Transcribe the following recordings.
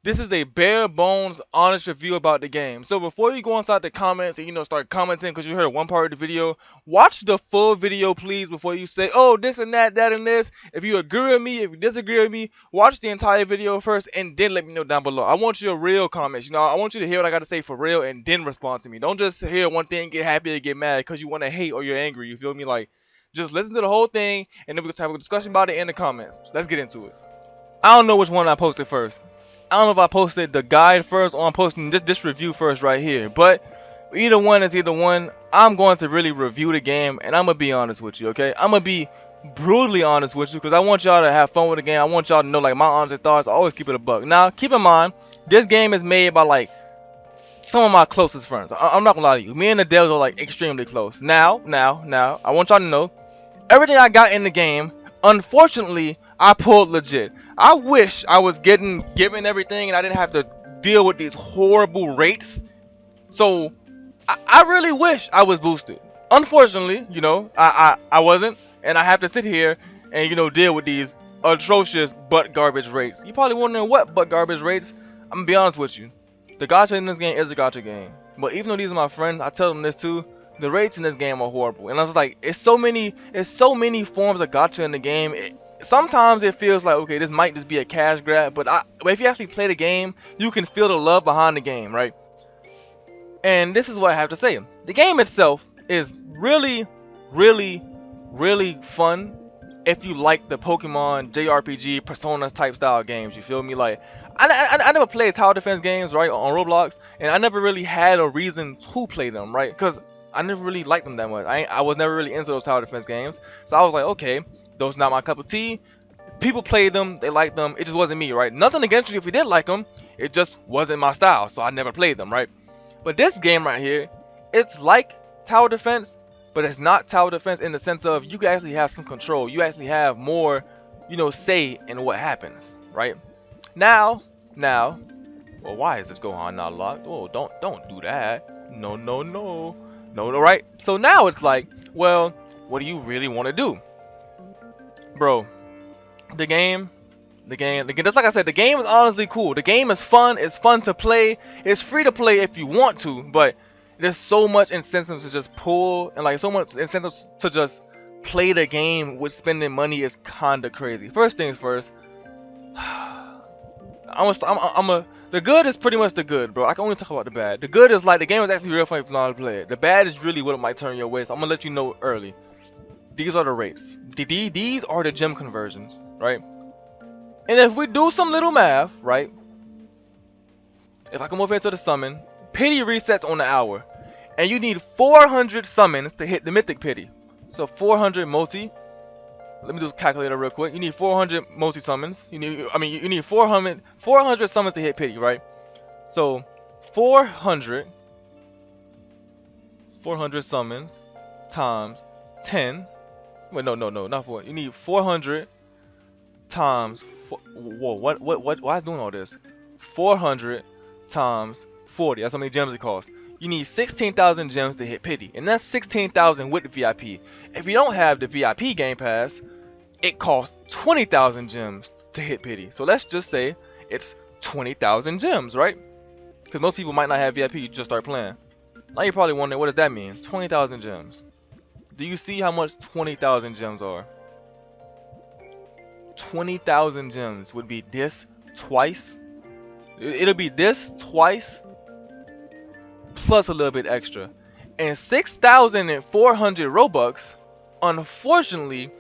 This is a bare bones, honest review about the game. So before you go inside the comments and start commenting because you heard one part of the video, watch the full video, please, before you say, "Oh, this and that, that and this." If you agree with me, if you disagree with me, watch the entire video first and then let me know down below. I want your real comments. I want you to hear what I got to say for real and then respond to me. Don't just hear one thing, get happy, or get mad because you want to hate or you're angry. You feel me? Like, just listen to the whole thing and then we can have a discussion about it in the comments. Let's get into it. I don't know which one I posted first. I don't know if I posted the guide first or I'm posting this review first right here. But either one is either one. I'm going to really review the game and I'm going to be honest with you, okay? I'm going to be brutally honest with you because I want y'all to have fun with the game. I want y'all to know like my honest thoughts. I always keep it a buck. Now, keep in mind, this game is made by like some of my closest friends. I'm not going to lie to you. Me and the Devs are like extremely close. Now, I want y'all to know everything I got in the game, unfortunately, I pulled legit. I wish I was given everything and I didn't have to deal with these horrible rates. So I really wish I was boosted. Unfortunately, I wasn't, and I have to sit here and deal with these atrocious butt garbage rates. You probably wondering what butt garbage rates. I'm gonna be honest with you. The gacha in this game is a gacha game. But even though these are my friends, I tell them this too. The rates in this game are horrible, and I was like, it's so many forms of gacha in the game. Sometimes it feels like, okay, this might just be a cash grab, but if you actually play the game, you can feel the love behind the game, right? And this is what I have to say. The game itself is really, really, really fun if you like the Pokemon JRPG Personas type style games. You feel me? Like, I never played tower defense games, right, on Roblox, and I never really had a reason to play them, right? Because I never really liked them that much. I was never really into those tower defense games. So I was like, okay, those not my cup of tea. People played them, they liked them. It just wasn't me, right? Nothing against you if you did like them. It just wasn't my style, so I never played them, right? But this game right here, it's like tower defense, but it's not tower defense in the sense of you can actually have some control. You actually have more, say in what happens, right? Now, well, why is this Gohan not locked? Oh, don't do that. No, right? So now it's like, well, what do you really want to do? Bro, the game, just like I said, the game is honestly cool. The game is fun. It's fun to play. It's free to play if you want to, but there's so much incentive to just pull and like so much incentive to just play the game with spending money is kinda crazy. First things first, the good is pretty much the good, bro. I can only talk about the bad. The good is like the game is actually real fun if you know how to play it. The bad is really what might turn your way. So I'm gonna let you know early. These are the rates. These are the gem conversions, right? And if we do some little math, right? If I come over into the summon, pity resets on the hour, and you need 400 summons to hit the mythic pity. So 400 multi. Let me do a calculator real quick. You need 400 multi summons. You need 400 summons to hit pity, right? So 400 summons times 10. Wait, no, not 4. You need 400 times. Whoa, what? Why is doing all this? 400 times 40. That's how many gems it costs. You need 16,000 gems to hit pity, and that's 16,000 with the VIP. If you don't have the VIP game pass, it costs 20,000 gems to hit pity. So let's just say it's 20,000 gems, right? Because most people might not have VIP, you just start playing. Now you're probably wondering, what does that mean? 20,000 gems. Do you see how much 20,000 gems are? 20,000 gems would be this twice. It'll be this twice plus a little bit extra. And 6,400 Robux, unfortunately,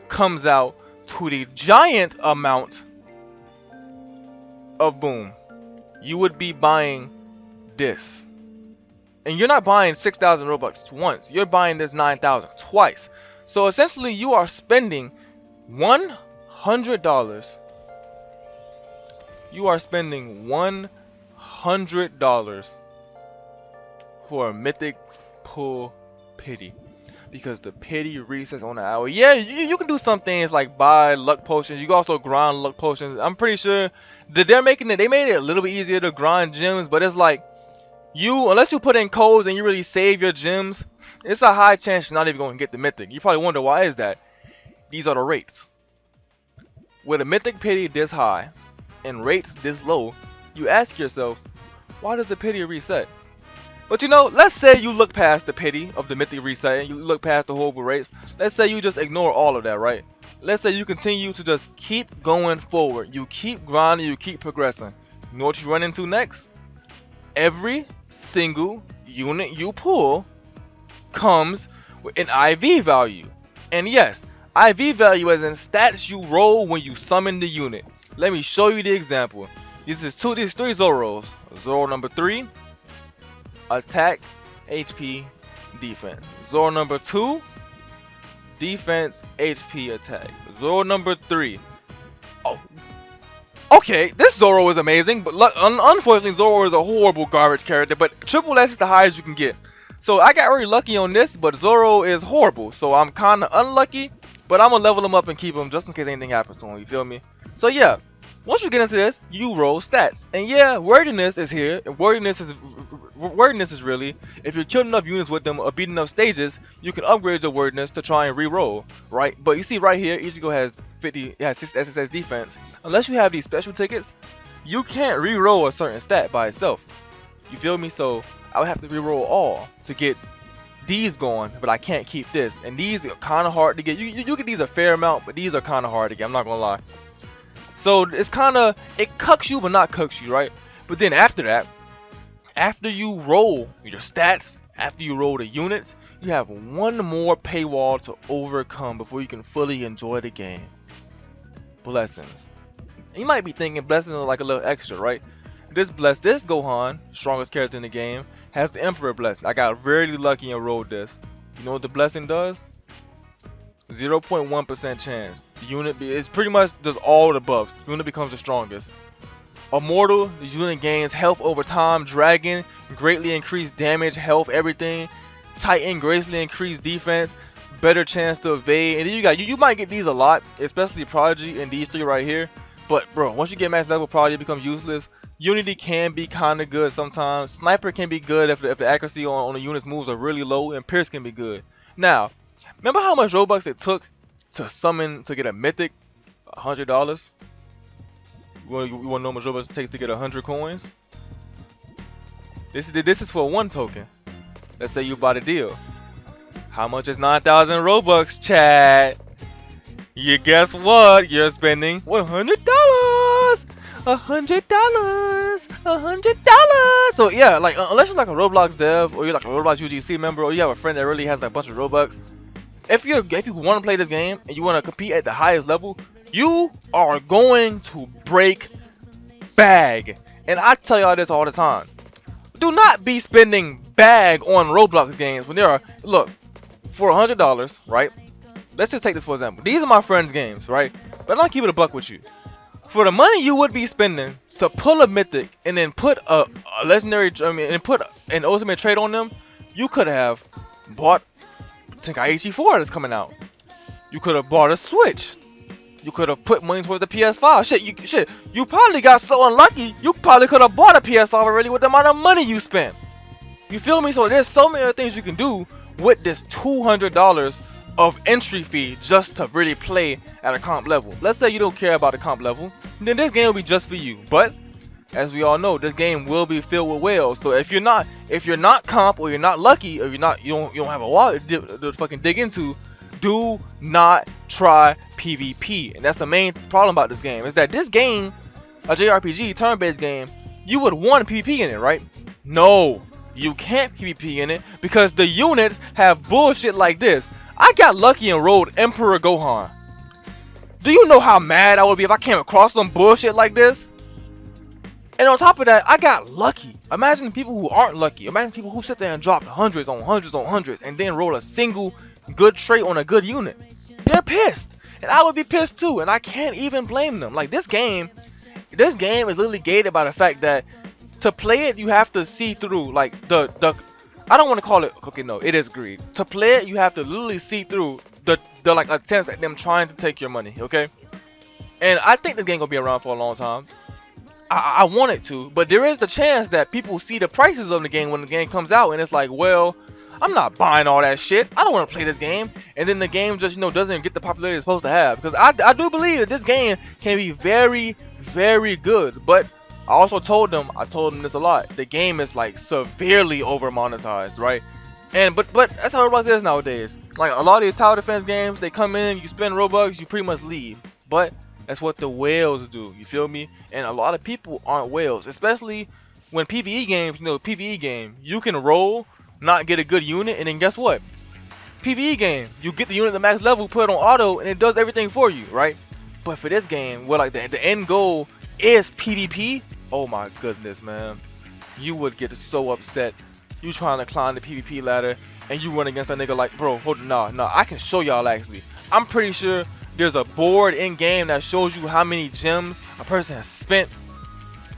comes out to the giant amount of boom. You would be buying this. And you're not buying 6,000 Robux once. You're buying this 9,000 twice. So essentially you are spending $100. You are spending $100 for a mythic pull pity. Because the pity resets on the hour. Yeah, you can do some things like buy luck potions. You can also grind luck potions. I'm pretty sure that they made it a little bit easier to grind gems, but it's like unless you put in codes and you really save your gems, it's a high chance you're not even going to get the mythic. You probably wonder why is that. These are the rates. With a mythic pity this high and rates this low, you ask yourself, why does the pity reset? But you know, let's say you look past the pity of the mythic reset and you look past the horrible rates. Let's say you just ignore all of that, right? Let's say you continue to just keep going forward. You keep grinding, you keep progressing. You know what you run into next? Every single unit you pull comes with an IV value. And yes, IV value as in stats you roll when you summon the unit. Let me show you the example. These is three Zoros. Zoro number 3, attack, HP, defense. Zoro number 2, defense, HP, attack. Zoro number 3. Oh, okay, this Zoro is amazing, but unfortunately Zoro is a horrible garbage character, but triple S is the highest you can get. So I got really lucky on this, but Zoro is horrible, so I'm kind of unlucky, but I'm going to level him up and keep him just in case anything happens to him, you feel me? So yeah, once you get into this, you roll stats. And yeah, wordiness is here, and wordiness is really, if you kill enough units with them or beat enough stages, you can upgrade your wordiness to try and re-roll, right? But you see right here, Ichigo has 6 SSS defense. Unless you have these special tickets, you can't re-roll a certain stat by itself. You feel me? So I would have to re-roll all to get these going, but I can't keep this. And these are kind of hard to get. You get these a fair amount, but these are kind of hard to get. I'm not gonna lie. So it's kind of, it cucks you, but not cucks you, right? But then after that, after you roll your stats, after you roll the units, you have one more paywall to overcome before you can fully enjoy the game. Blessings. You might be thinking blessings are like a little extra, right? This Gohan, strongest character in the game, has the Emperor blessing. I got very lucky and rolled this. You know what the blessing does? 0.1% chance. The unit it's pretty much does all the buffs. The unit becomes the strongest. Immortal, the unit gains health over time. Dragon, greatly increased damage, health, everything. Titan, greatly increased defense, better chance to evade. And then you got you might get these a lot, especially Prodigy and these 3 right here. But bro, once you get max level Prodigy, it becomes useless. Unity can be kind of good sometimes. Sniper can be good if the accuracy on the unit's moves are really low, and Pierce can be good. Now, remember how much Robux it took to get a mythic? $100. You want to know how much Robux it takes to get 100 coins? This is for 1 token. Let's say you bought a deal. How much is 9,000 Robux, chat? You guess what? You're spending $100. $100. So yeah, like unless you're like a Roblox dev or you're like a Roblox UGC member or you have a friend that really has like a bunch of Robux, if you want to play this game and you want to compete at the highest level, you are going to break bag. And I tell y'all this all the time. Do not be spending bag on Roblox games when there are, look, for $100, right? Let's just take this for example. These are my friends' games, right? But I'm not keeping a buck with you. For the money you would be spending to pull a mythic and then put a legendary, and put an ultimate trait on them, you could have bought Tenkaichi 4 that's coming out. You could have bought a Switch. You could have put money towards the PS5. You probably got so unlucky, you probably could have bought a PS5 already with the amount of money you spent. You feel me? So there's so many other things you can do with this $200 of entry fee just to really play at a comp level. Let's say you don't care about the comp level, then this game will be just for you. But as we all know, this game will be filled with whales. So if you're not comp or you're not lucky or you don't have a wallet to fucking dig into, do not try PvP. And that's the main problem about this game, is that this game, a JRPG turn-based game, you would want PvP in it, right? No, you can't PvP in it because the units have bullshit like this. I got lucky and rolled Emperor Gohan. Do you know how mad I would be if I came across some bullshit like this? And on top of that, I got lucky. Imagine people who aren't lucky. Imagine people who sit there and drop hundreds on hundreds on hundreds and then roll a single good trait on a good unit. They're pissed. And I would be pissed too. And I can't even blame them. Like this game is literally gated by the fact that to play it, you have to see through like I don't want to call it, okay, no, it is greed. To play it, you have to literally see through the like attempts at them trying to take your money, okay? And I think this game gonna be around for a long time. I want it to, but there is the chance that people see the prices of the game when the game comes out, and it's like, well, I'm not buying all that shit. I don't want to play this game, and then the game just doesn't get the popularity it's supposed to have. Because I do believe that this game can be very, very good, but I told them this a lot. The game is like severely over monetized, right? And but that's how Roblox is nowadays. Like a lot of these tower defense games, they come in, you spend Robux, you pretty much leave. But that's what the whales do. You feel me? And a lot of people aren't whales, especially when PvE games. You know, PvE game, you can roll, not get a good unit, and then guess what? PvE game, you get the unit at the max level, put it on auto, and it does everything for you, right? But for this game, where like the end goal is PvP, oh my goodness, man, you would get so upset. You trying to climb the PvP ladder, and you run against that nigga like, bro, hold on, nah, I can show y'all actually. I'm pretty sure there's a board in game that shows you how many gems a person has spent.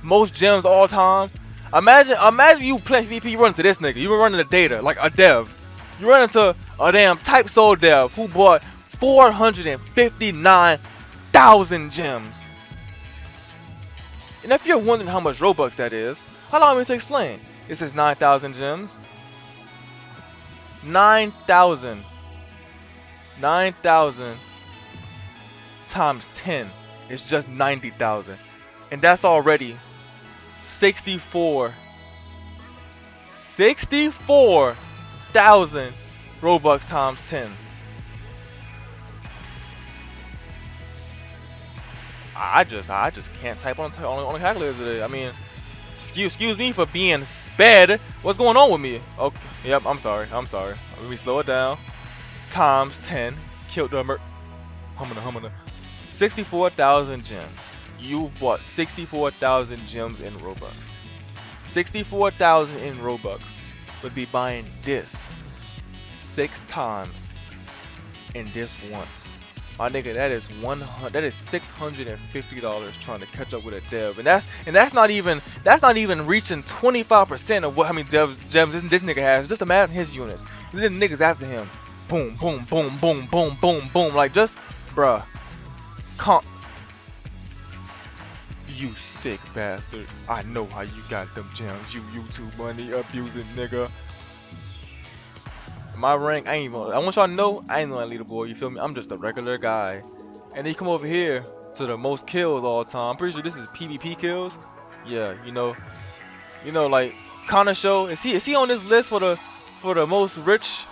Most gems all time. Imagine you play PvP, you run into this nigga, you run into data, like a dev. You run into a damn type soul dev who bought 459,000 gems. And if you're wondering how much Robux that is, allow me to explain. This is 9,000 gems. 9,000 times 10 is just 90,000. And that's already 64,000 Robux times 10. I just can't type on the calculator today. I mean, excuse me for being sped. What's going on with me? Okay, yep, I'm sorry. Let me slow it down. Times 10. Killed the Humana. 64,000 gems. You bought 64,000 gems in Robux. 64,000 in Robux would be buying this 6 times and this once. My nigga, that is $650 trying to catch up with a dev, and that's not even reaching 25% of what how many gems this nigga has. Just imagine his units. Then the niggas after him, boom, boom, boom, boom, boom, boom, boom, like just, bruh, you sick bastard. I know how you got them gems, you YouTube money abusing nigga. My rank, I want y'all to know, I ain't no leaderboard, you feel me? I'm just a regular guy. And then you come over here to the most kills all time. I'm pretty sure this is PvP kills. Yeah, you know, like Connor Show, is he on this list for the most rich?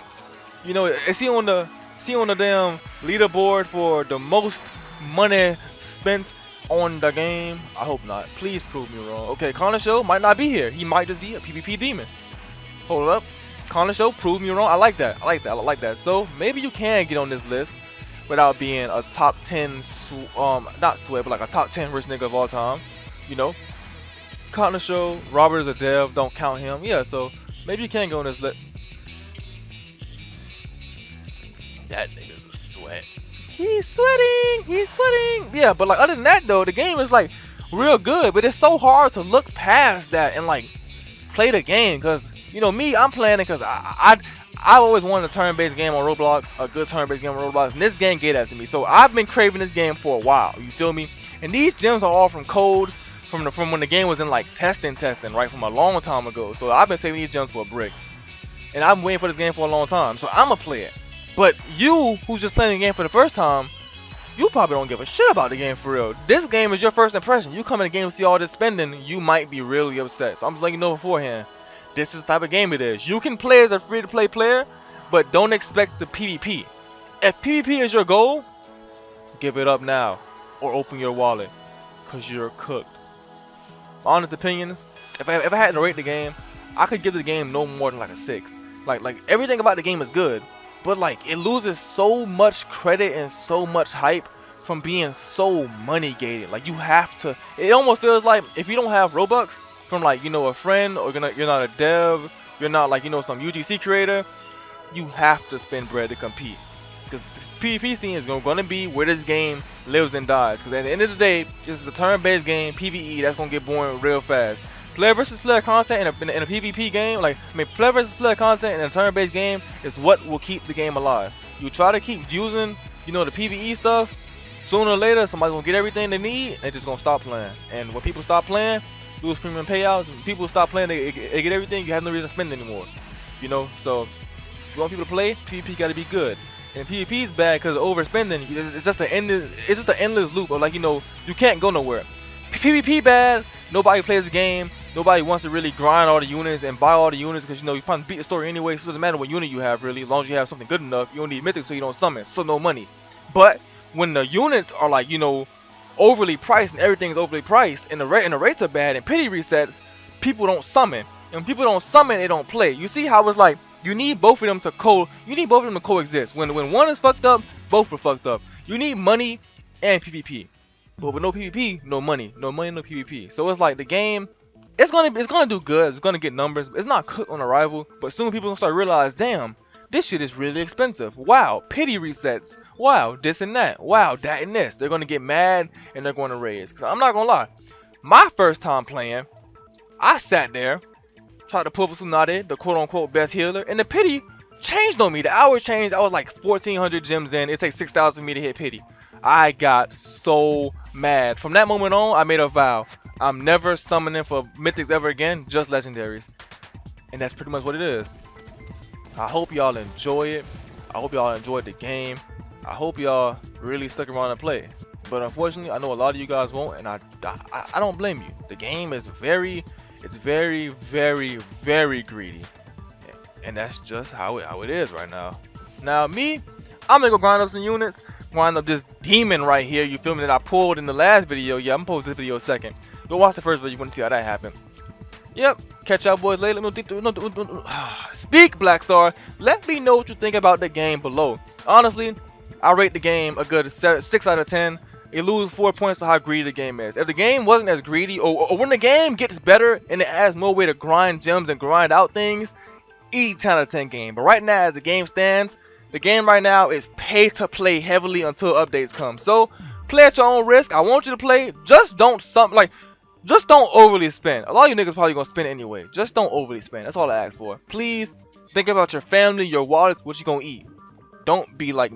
You know, is he on the damn leaderboard for the most money spent on the game? I hope not. Please prove me wrong. Okay, Connor Show might not be here. He might just be a PvP demon. Hold up. Connor Show, prove me wrong. I like that. So maybe you can get on this list without being a top 10, not sweat, but like a top 10 rich nigga of all time. You know, Connor Show, Robert is a dev. Don't count him. Yeah, so maybe you can go on this list. That nigga's a sweat. He's sweating. Yeah, but like other than that though, the game is like real good. But it's so hard to look past that and like play the game, cause you know me, I'm playing it because I've always wanted a turn-based game on Roblox, a good turn-based game on Roblox, and this game gave that to me. So I've been craving this game for a while. You feel me? And these gems are all from codes from when the game was in like testing, right, from a long time ago. So I've been saving these gems for a brick, and I've been waiting for this game for a long time. So I'ma play it. But you, who's just playing the game for the first time, you probably don't give a shit about the game for real. This game is your first impression. You come in the game and see all this spending, you might be really upset. So I'm just letting you know beforehand. This is the type of game it is. You can play as a free-to-play player, but don't expect the PvP. If PvP is your goal, give it up now, or open your wallet, cause you're cooked. My honest opinions, if I had to rate the game, I could give the game no more than like a 6. Like everything about the game is good, but like it loses so much credit and so much hype from being so money gated. Like you have to. It almost feels like if you don't have Robux from like, you know, a friend, or you're not a dev, you're not like, you know, some UGC creator, you have to spend bread to compete. Because PvP scene is going to be where this game lives and dies. Because at the end of the day, this is a turn-based game, PvE, that's going to get boring real fast. Player versus player content in a PvP game, player versus player content in a turn-based game is what will keep the game alive. You try to keep using, you know, the PvE stuff, sooner or later somebody's going to get everything they need, and they're just going to stop playing. And when people stop playing, lose premium payouts, and people stop playing, they get everything, you have no reason to spend anymore. You know, so if you want people to play, PvP got to be good. And PvP is bad because of overspending. It's just an endless loop of, like, you know, you can't go nowhere. PvP bad nobody plays the game. Nobody wants to really grind all the units and buy all the units because you probably beat the story anyway. So it doesn't matter what unit you have really, as long as you have something good enough. You don't need mythics so you don't summon, so no money. But when the units are like overly priced and everything's overly priced and the rates are bad and pity resets, people don't summon. And when people don't summon, they don't play. You see how it's like you need both of them to coexist. When one is fucked up, both are fucked up. You need money and PvP. But with no PvP, no money. No money, no PvP. So it's like the game, it's gonna do good. It's gonna get numbers. It's not cooked on arrival, but soon people gonna start to realize, damn, this shit is really expensive. Wow, pity resets. Wow, this and that. Wow, that and this. They're gonna get mad and they're gonna raise. So I'm not gonna lie. My first time playing, I sat there, tried to pull for Tsunade, the quote-unquote best healer, and the pity changed on me. The hour changed. I was like 1,400 gems in. It takes 6,000 for me to hit pity. I got so mad. From that moment on, I made a vow. I'm never summoning for mythics ever again, just legendaries. And that's pretty much what it is. I hope y'all enjoy it. I hope y'all enjoyed the game. I hope y'all really stuck around and play. But unfortunately, I know a lot of you guys won't, and I don't blame you. The game is very, very, very greedy. And that's just how it is right now. Now me, I'm gonna go grind up some units, grind up this demon right here, you feel me, that I pulled in the last video. Yeah, I'm gonna post this video second. Go watch the first video, you wanna see how that happened. Yep, catch y'all boys later. Speak, Blackstar. Let me know what you think about the game below. Honestly, I rate the game a good 6 out of 10. It loses 4 points for how greedy the game is. If the game wasn't as greedy, or when the game gets better and it adds more way to grind gems and grind out things, 10 out of 10 game. But right now, as the game stands, the game right now is pay to play heavily until updates come. So play at your own risk. I want you to play. Just don't just don't overly spend. A lot of you niggas probably gonna spend anyway. Just don't overly spend. That's all I ask for. Please think about your family, your wallets, what you gonna eat. Don't be like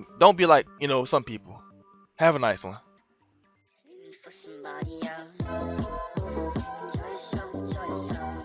some people. Have a nice one. For somebody else. Enjoy yourself, enjoy yourself.